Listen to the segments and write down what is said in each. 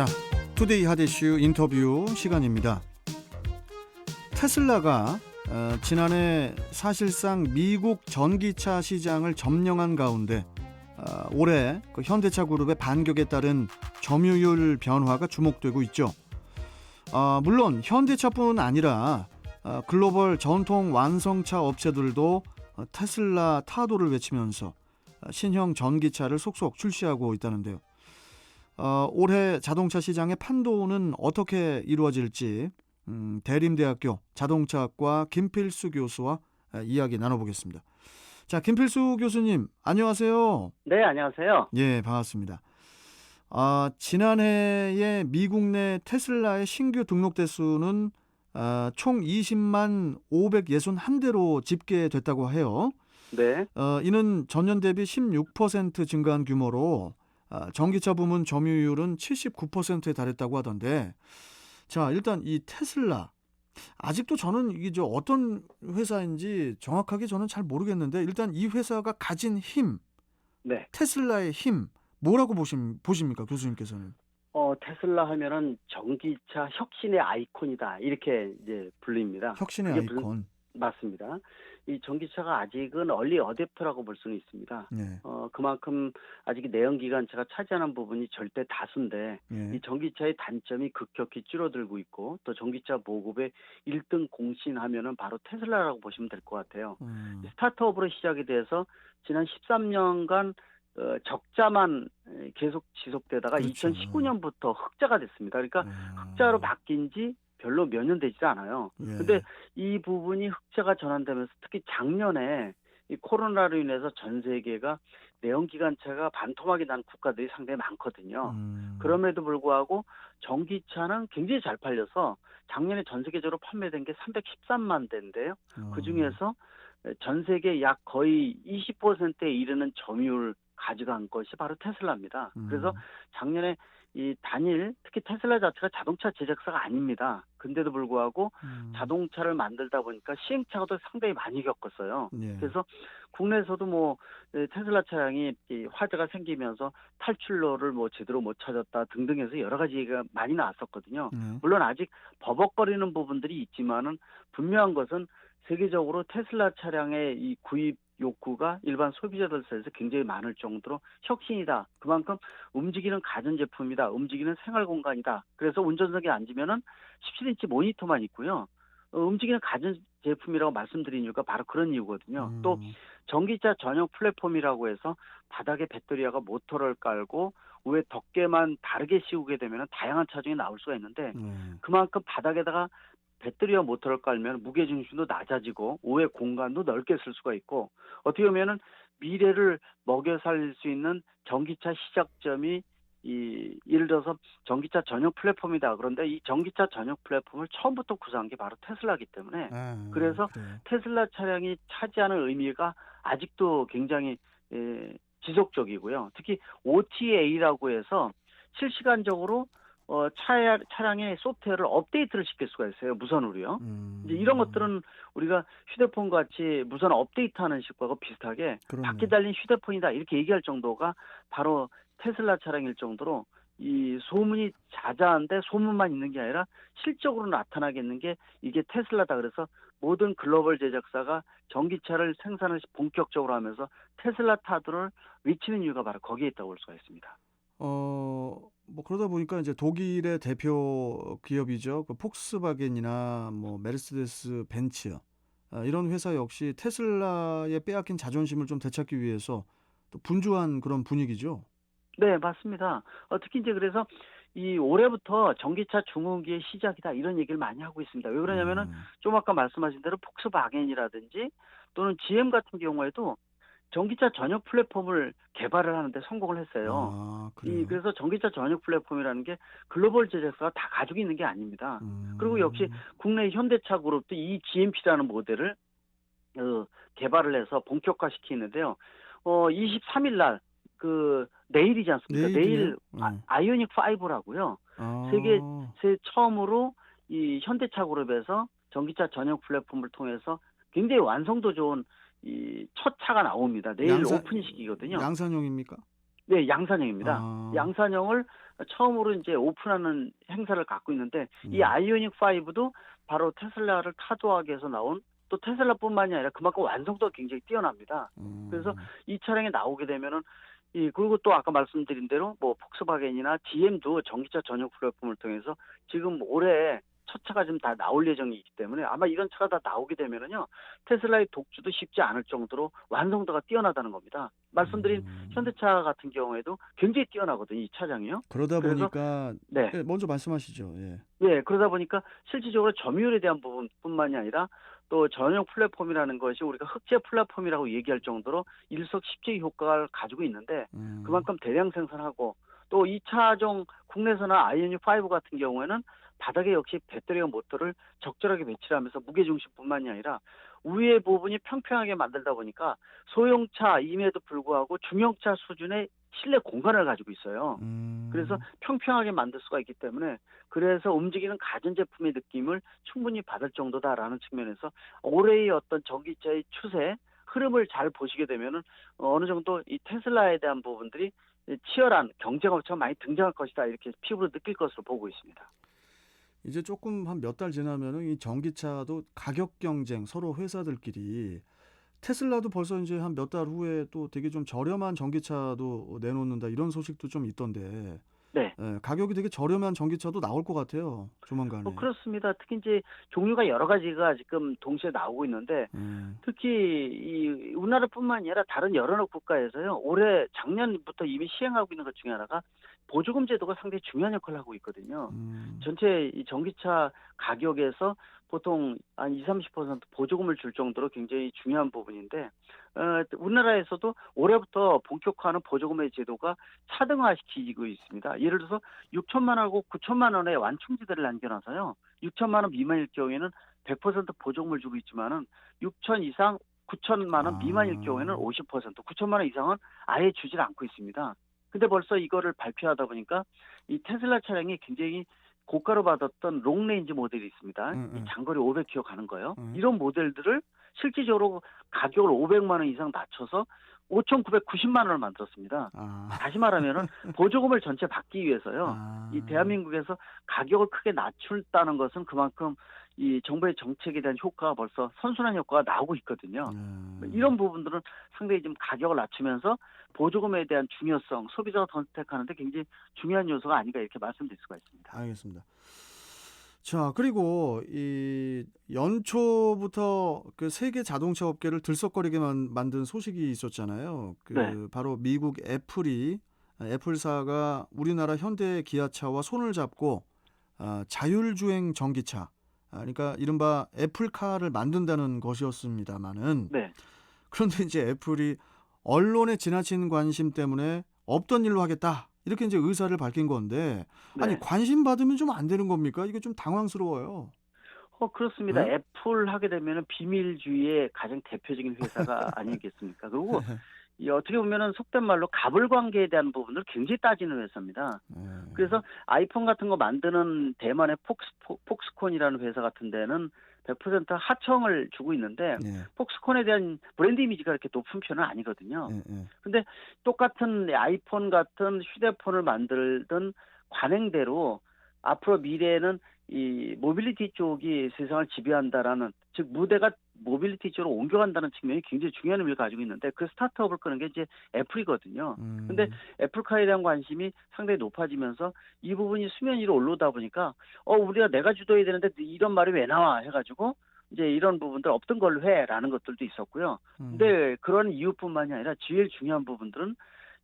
자, 투데이 핫 이슈 인터뷰 시간입니다. 테슬라가 지난해 사실상 미국 전기차 시장을 점령한 가운데 올해 그 현대차 그룹의 반격에 따른 점유율 변화가 주목되고 있죠. 물론 현대차뿐 아니라 글로벌 전통 완성차 업체들도 테슬라 타도를 외치면서 신형 전기차를 속속 출시하고 있다는데요. 올해 자동차 시장의 판도는 어떻게 이루어질지 대림대학교 자동차학과 김필수 교수와 이야기 나눠보겠습니다. 자, 김필수 교수님 안녕하세요. 네, 안녕하세요. 예, 반갑습니다. 지난해에 미국 내 테슬라의 신규 등록 대수는 총 20만 561대로 집계됐다고 해요. 네. 이는 전년 대비 16% 증가한 규모로 전기차 부문 점유율은 79%에 달했다고 하던데, 자, 일단 이 테슬라 아직도 저는 이게 어떤 회사인지 정확하게 저는 잘 모르겠는데, 일단 이 회사가 가진 힘, 네. 테슬라의 힘 뭐라고 보십니까, 교수님께서는? 테슬라 하면은 전기차 혁신의 아이콘이다. 이렇게 이제 불립니다. 혁신의 그게 아이콘. 맞습니다. 이 전기차가 아직은 얼리 어댑터라고 볼 수는 있습니다. 네. 그만큼 아직 내연기관차가 차지하는 부분이 절대 다수인데, 예. 이 전기차의 단점이 급격히 줄어들고 있고, 또 전기차 보급에 1등 공신하면은 바로 테슬라라고 보시면 될 것 같아요. 스타트업으로 시작이 돼서 지난 13년간 적자만 계속 지속되다가 그렇죠. 2019년부터 흑자가 됐습니다. 그러니까 흑자로 바뀐 지 별로 몇 년 되지 않아요. 예. 근데 이 부분이 흑자가 전환되면서 특히 작년에 이 코로나로 인해서 전 세계가 내연기관차가 반토막이 난 국가들이 상당히 많거든요. 그럼에도 불구하고 전기차는 굉장히 잘 팔려서 작년에 전 세계적으로 판매된 게 313만 대인데요. 그중에서 전 세계 약 거의 20%에 이르는 점유율 가져간 것이 바로 테슬라입니다. 그래서 작년에 이 단일, 특히 테슬라 자체가 자동차 제작사가 아닙니다. 근데도 불구하고 자동차를 만들다 보니까 시행착오도 상당히 많이 겪었어요. 예. 그래서 국내에서도 뭐 테슬라 차량이 화재가 생기면서 탈출로를 뭐 제대로 못 찾았다 등등해서 여러 가지 얘기가 많이 나왔었거든요. 물론 아직 버벅거리는 부분들이 있지만은 분명한 것은 세계적으로 테슬라 차량의 이 구입 욕구가 일반 소비자들 사이에서 굉장히 많을 정도로 혁신이다. 그만큼 움직이는 가전제품이다. 움직이는 생활공간이다. 그래서 운전석에 앉으면은 17인치 모니터만 있고요. 움직이는 가전제품이라고 말씀드린 이유가 바로 그런 이유거든요. 또 전기차 전용 플랫폼이라고 해서 바닥에 배터리와 모터를 깔고 위에 덮개만 다르게 씌우게 되면 다양한 차종이 나올 수가 있는데, 그만큼 바닥에다가 배터리와 모터를 깔면 무게중심도 낮아지고 오해 공간도 넓게 쓸 수가 있고, 어떻게 보면은 미래를 먹여 살릴 수 있는 전기차 시작점이 예를 들어서 전기차 전용 플랫폼이다. 그런데 이 전기차 전용 플랫폼을 처음부터 구사한 게 바로 테슬라이기 때문에, 그래서 그래요. 테슬라 차량이 차지하는 의미가 아직도 굉장히 지속적이고요. 특히 OTA라고 해서 실시간적으로 차량의 소프트웨어를 업데이트를 시킬 수가 있어요. 무선으로요. 이제 이런 것들은 우리가 휴대폰 같이 무선 업데이트하는 식과 비슷하게 그러네요. 바퀴 달린 휴대폰이다 이렇게 얘기할 정도가 바로 테슬라 차량일 정도로 이 소문이 자자한데 소문만 있는 게 아니라 실적으로 나타나겠는 게 이게 테슬라다. 그래서 모든 글로벌 제작사가 전기차를 생산을 본격적으로 하면서 테슬라 타도를 외치는 이유가 바로 거기에 있다고 볼 수가 있습니다. 뭐 그러다 보니까 이제 독일의 대표 기업이죠. 그 폭스바겐이나 뭐 메르세데스 벤츠 이런 회사 역시 테슬라의 빼앗긴 자존심을 좀 되찾기 위해서 또 분주한 그런 분위기죠. 네, 맞습니다. 특히 이제 그래서 이 올해부터 전기차 중흥기의 시작이다 이런 얘기를 많이 하고 있습니다. 왜 그러냐면은 좀 아까 말씀하신 대로 폭스바겐이라든지 또는 GM 같은 경우에도 전기차 전용 플랫폼을 개발을 하는데 성공을 했어요. 그래요? 그래서 전기차 전용 플랫폼이라는 게 글로벌 제작사가 다 가지고 있는 게 아닙니다. 그리고 역시 국내 현대차 그룹도 이 GMP라는 모델을 개발을 해서 본격화시키는데요. 23일 날 내일이지 않습니까? 내일이네요. 내일 아이오닉 5라고요. 세계 처음으로 이 현대차 그룹에서 전기차 전용 플랫폼을 통해서 굉장히 완성도 좋은 이 첫 차가 나옵니다. 내일 오픈식이거든요. 양산용입니까? 네, 양산형입니다. 아. 양산형을 처음으로 이제 오픈하는 행사를 갖고 있는데 이 네. 아이오닉 5도 바로 테슬라를 타도하기 위해서 나온 또 테슬라뿐만이 아니라 그만큼 완성도가 굉장히 뛰어납니다. 그래서 음. 이 차량에 나오게 되면은 그리고 또 아까 말씀드린 대로 뭐 폭스바겐이나 GM도 전기차 전용 플랫폼을 통해서 지금 올해 첫 차가 좀 다 나올 예정이기 때문에 아마 이런 차가 다 나오게 되면은요 테슬라의 독주도 쉽지 않을 정도로 완성도가 뛰어나다는 겁니다. 말씀드린 음. 현대차 같은 경우에도 굉장히 뛰어나거든요, 이 차량이요. 그러다 그래서 보니까 네. 예 먼저 말씀하시죠. 예. 예, 그러다 보니까 실질적으로 점유율에 대한 부분뿐만이 아니라 또 전용 플랫폼이라는 것이 우리가 흑재 플랫폼이라고 얘기할 정도로 일석십지 효과를 가지고 있는데 음. 그만큼 대량 생산하고 또 2차종 국내에서나 아이오닉 5 같은 경우에는 바닥에 역시 배터리와 모터를 적절하게 배치를 하면서 무게중심뿐만이 아니라 위의 부분이 평평하게 만들다 보니까 소형차임에도 불구하고 중형차 수준의 실내 공간을 가지고 있어요. 그래서 음. 평평하게 만들 수가 있기 때문에 그래서 움직이는 가전제품의 느낌을 충분히 받을 정도다라는 측면에서 올해의 어떤 전기차의 추세, 흐름을 잘 보시게 되면은 어느 정도 이 테슬라에 대한 부분들이 치열한 경쟁업체가 많이 등장할 것이다 이렇게 피부로 느낄 것으로 보고 있습니다. 이제 조금 한 몇 달 지나면은 이 전기차도 가격 경쟁 서로 회사들끼리 테슬라도 벌써 이제 한 몇 달 후에 또 되게 좀 저렴한 전기차도 내놓는다 이런 소식도 좀 있던데 네. 예 가격이 되게 저렴한 전기차도 나올 것 같아요, 조만간에. 그렇습니다. 특히 이제 종류가 여러 가지가 지금 동시에 나오고 있는데 예. 특히 이 우리나라뿐만 아니라 다른 여러 국가에서요. 올해 작년부터 이미 시행하고 있는 것 중에 하나가 보조금 제도가 상당히 중요한 역할을 하고 있거든요. 음. 전체 이 전기차 가격에서 보통 한 20-30% 보조금을 줄 정도로 굉장히 중요한 부분인데 우리나라에서도 올해부터 본격화하는 보조금의 제도가 차등화시키고 있습니다. 예를 들어서 6천만 원하고 9천만 원의 완충지대를 남겨놔서요. 6천만 원 미만일 경우에는 100% 보조금을 주고 있지만은 6천 이상 9천만 원 미만일 경우에는 아. 50%, 9천만 원 이상은 아예 주질 않고 있습니다. 근데 벌써 이거를 발표하다 보니까 이 테슬라 차량이 굉장히 고가로 받았던 롱레인지 모델이 있습니다. 이 예예. 장거리 500km 가는 거요. 예. 이런 모델들을 실질적으로 가격을 500만 원 이상 낮춰서 5,990만 원을 만들었습니다. 아. 다시 말하면은 보조금을 전체 받기 위해서요. 이 아. 대한민국에서 가격을 크게 낮춘다는 것은 그만큼 이 정부의 정책에 대한 효과가 벌써 선순환 효과가 나오고 있거든요. 이런 부분들은 상당히 좀 가격을 낮추면서 보조금에 대한 중요성, 소비자가 선택하는데 굉장히 중요한 요소가 아닌가 이렇게 말씀드릴 수가 있습니다. 알겠습니다. 자 그리고 이 연초부터 그 세계 자동차 업계를 들썩거리게 만든 소식이 있었잖아요. 네. 그 바로 미국 애플사가 우리나라 현대 기아차와 손을 잡고 자율주행 전기차 그러니까 이른바 애플카를 만든다는 것이었습니다마는 네. 그런데 이제 애플이 언론의 지나친 관심 때문에 없던 일로 하겠다. 이렇게 이제 의사를 밝힌 건데 아니 네. 관심 받으면 좀 안 되는 겁니까? 이게 좀 당황스러워요. 그렇습니다. 네? 애플 하게 되면은 비밀주의의 가장 대표적인 회사가 아니겠습니까? 그리고 이 어떻게 보면은 속된 말로 갑을 관계에 대한 부분을 굉장히 따지는 회사입니다. 네. 그래서 아이폰 같은 거 만드는 대만의 폭스콘이라는 회사 같은 데는 100% 하청을 주고 있는데 네. 폭스콘에 대한 브랜드 이미지가 그렇게 높은 편은 아니거든요. 네, 네. 근데 똑같은 아이폰 같은 휴대폰을 만들던 관행대로 앞으로 미래에는 이 모빌리티 쪽이 세상을 지배한다라는 즉 무대가 모빌리티 쪽으로 옮겨간다는 측면이 굉장히 중요한 의미를 가지고 있는데 그 스타트업을 끄는 게 이제 애플이거든요. 근데 애플카에 대한 관심이 상당히 높아지면서 이 부분이 수면 위로 올라오다 보니까 우리가 내가 주도해야 되는데 이런 말이 왜 나와 해가지고 이제 이런 부분들 없던 걸로 해라는 것들도 있었고요. 근데 그런 이유뿐만이 아니라 제일 중요한 부분들은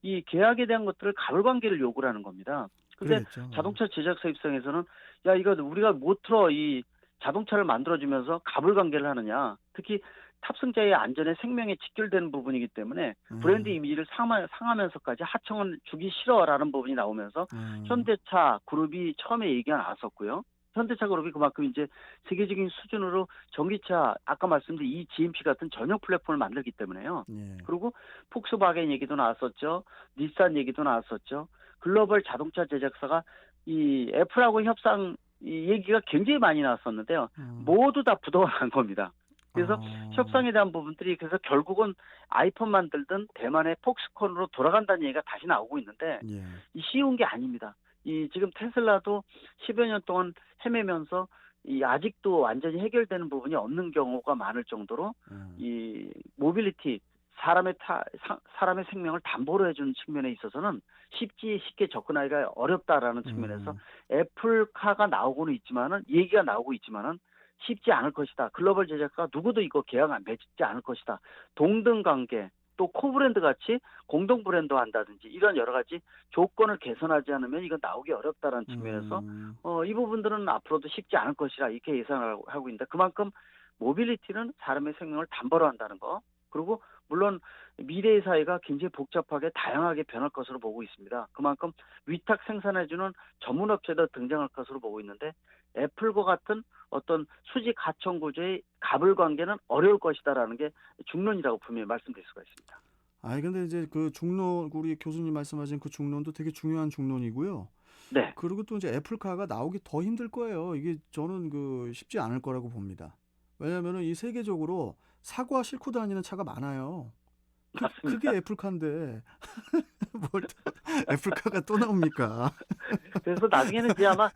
이 계약에 대한 것들을 가불관계를 요구를 하는 겁니다. 근데 그러겠죠. 자동차 제작사 입장에서는 야 이거 우리가 못 틀어 이 자동차를 만들어주면서 가불관계를 하느냐. 특히 탑승자의 안전에 생명에 직결되는 부분이기 때문에 브랜드 이미지를 상하면서까지 하청은 주기 싫어라는 부분이 나오면서 현대차 그룹이 처음에 얘기가 나왔었고요. 현대차 그룹이 그만큼 이제 세계적인 수준으로 전기차 아까 말씀드린 이 GMP 같은 전용 플랫폼을 만들기 때문에요. 예. 그리고 폭스바겐 얘기도 나왔었죠. 닛산 얘기도 나왔었죠. 글로벌 자동차 제작사가 이 애플하고 협상 이 얘기가 굉장히 많이 나왔었는데요. 모두 다 부도가 난 겁니다. 그래서 아. 협상에 대한 부분들이 그래서 결국은 아이폰 만들든 대만의 폭스콘으로 돌아간다는 얘기가 다시 나오고 있는데 예. 이 쉬운 게 아닙니다. 이 지금 테슬라도 10여 년 동안 헤매면서 이 아직도 완전히 해결되는 부분이 없는 경우가 많을 정도로 이 모빌리티 사람의 생명을 담보로 해주는 측면에 있어서는 쉽게 접근하기가 어렵다라는 측면에서 음. 애플카가 나오고는 있지만은 얘기가 나오고 있지만은 쉽지 않을 것이다. 글로벌 제작가 누구도 이거 계약 안 맺지 않을 것이다. 동등 관계 또 코브랜드 같이 공동 브랜드 한다든지 이런 여러 가지 조건을 개선하지 않으면 이건 나오기 어렵다라는 측면에서 음. 이 부분들은 앞으로도 쉽지 않을 것이라 이렇게 예상을 하고 있는데 그만큼 모빌리티는 사람의 생명을 담보로 한다는 거 그리고 물론 미래의 사회가 굉장히 복잡하게 다양하게 변할 것으로 보고 있습니다. 그만큼 위탁 생산해주는 전문 업체도 등장할 것으로 보고 있는데 애플과 같은 어떤 수직 하청 구조의 갑을 관계는 어려울 것이다라는 게 중론이라고 분명히 말씀드릴 수가 있습니다. 아니 근데 이제 그 중론 우리 교수님 말씀하신 그 중론도 되게 중요한 중론이고요. 네. 그리고 또 이제 애플카가 나오기 더 힘들 거예요. 이게 저는 그 쉽지 않을 거라고 봅니다. 왜냐하면은 이 세계적으로 사과 싣고 다니는 차가 많아요. 그게 맞습니다. 애플카인데 뭘 또 애플카가 또 나옵니까? 그래서 나중에는 이제 아마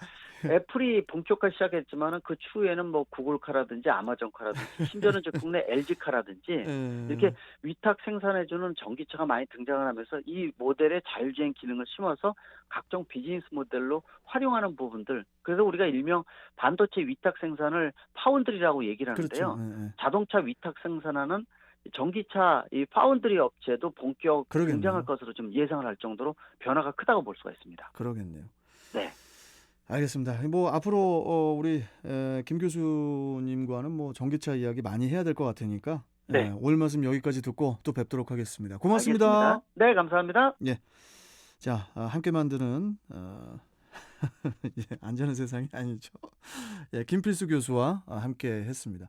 애플이 본격화 시작했지만은 그 추후에는 뭐 구글카라든지 아마존카라든지 심지어는 이제 국내 LG카라든지 이렇게 예. 위탁 생산해주는 전기차가 많이 등장을 하면서 이 모델의 자율주행 기능을 심어서 각종 비즈니스 모델로 활용하는 부분들. 그래서 우리가 일명 반도체 위탁 생산을 파운드리라고 얘기를 그렇죠. 하는데요. 예예. 자동차 위탁 생산하는 전기차 이 파운드리 업체도 본격 등장할 그러겠네요. 것으로 좀 예상을 할 정도로 변화가 크다고 볼 수가 있습니다. 그러겠네요. 네. 알겠습니다. 뭐 앞으로 우리 김 교수님과는 뭐 전기차 이야기 많이 해야 될 것 같으니까 네. 오늘 말씀 여기까지 듣고 또 뵙도록 하겠습니다. 고맙습니다. 알겠습니다. 네, 감사합니다. 예. 자, 함께 만드는 예, 안전한 세상이 아니죠. 예, 김필수 교수와 함께 했습니다.